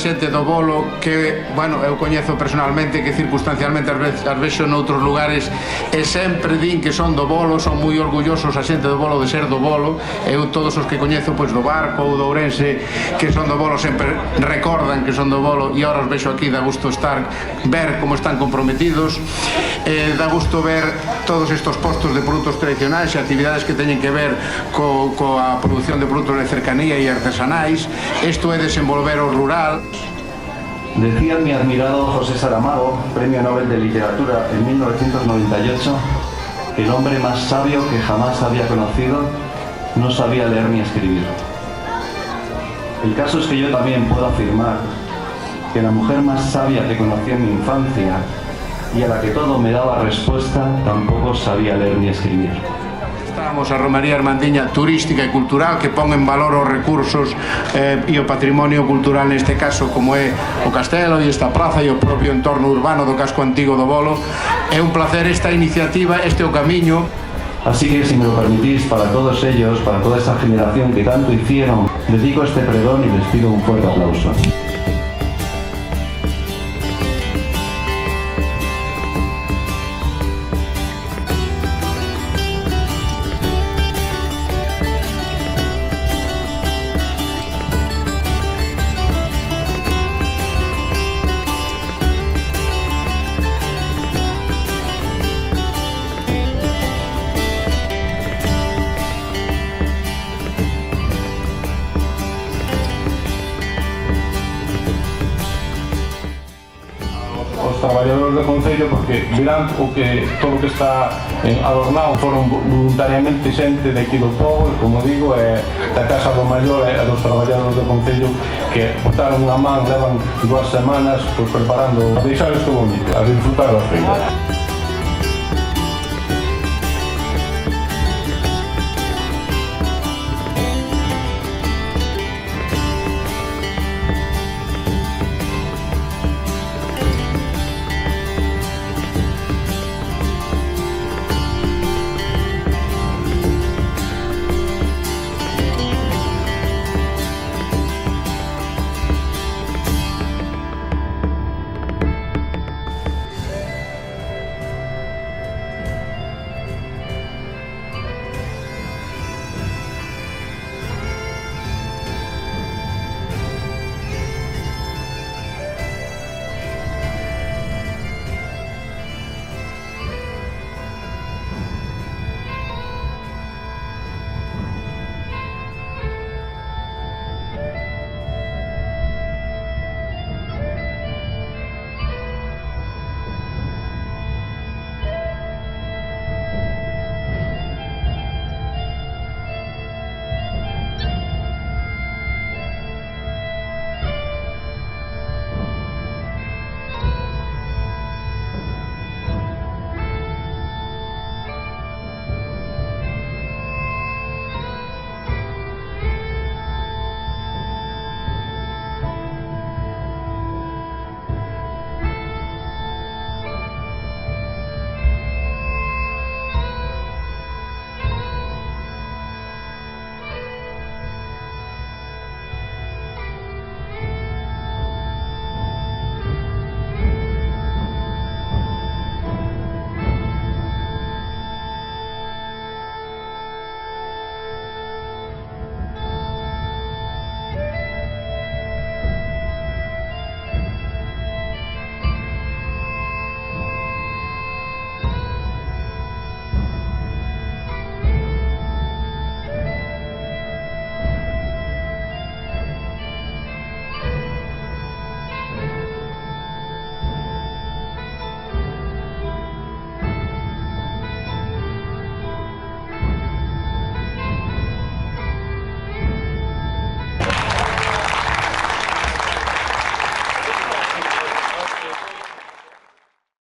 xente do bolo que, bueno, eu coñezo personalmente, que circunstancialmente as vexo noutros lugares e sempre din que son do bolo, son moi orgullosos a xente do bolo de ser do bolo. Eu todos os que coñezo pois do Barco ou do Ourense que son do bolo sempre recordan que son do bolo e ahora os vexo aquí, dá gusto ver como están comprometidos, dá gusto ver todos estos postos de produtos tradicionais e actividades que teñen que ver coa produción de produtos de cercanía e artesanais. Isto é desenvolver o rural. Decía mi admirado José Saramago, Premio Nobel de Literatura en 1998, que el hombre más sabio que jamás había conocido no sabía leer ni escribir. El caso es que yo también puedo afirmar que la mujer más sabia que conocí en mi infancia y a la que todo me daba respuesta tampoco sabía leer ni escribir. Estamos a Romaría Armandiña turística e cultural que pon en valor os recursos e o patrimonio cultural neste caso, como é o castelo e esta praza e o propio entorno urbano do casco antigo do Bolo. É un placer esta iniciativa, este é o camiño. Así que, si me lo permitís, para todos ellos, para toda esta generación que tanto hicieron, dedico este pregón y les pido un fuerte aplauso. Os traballadores do Concello, porque verán que todo o que está adornado foron voluntariamente xente de aquí do povo, e como digo, da Casa do Maior e dos traballadores do Concello que botaron unha man, levan 2 semanas preparando a deixar isto bonito, a disfrutar da feira.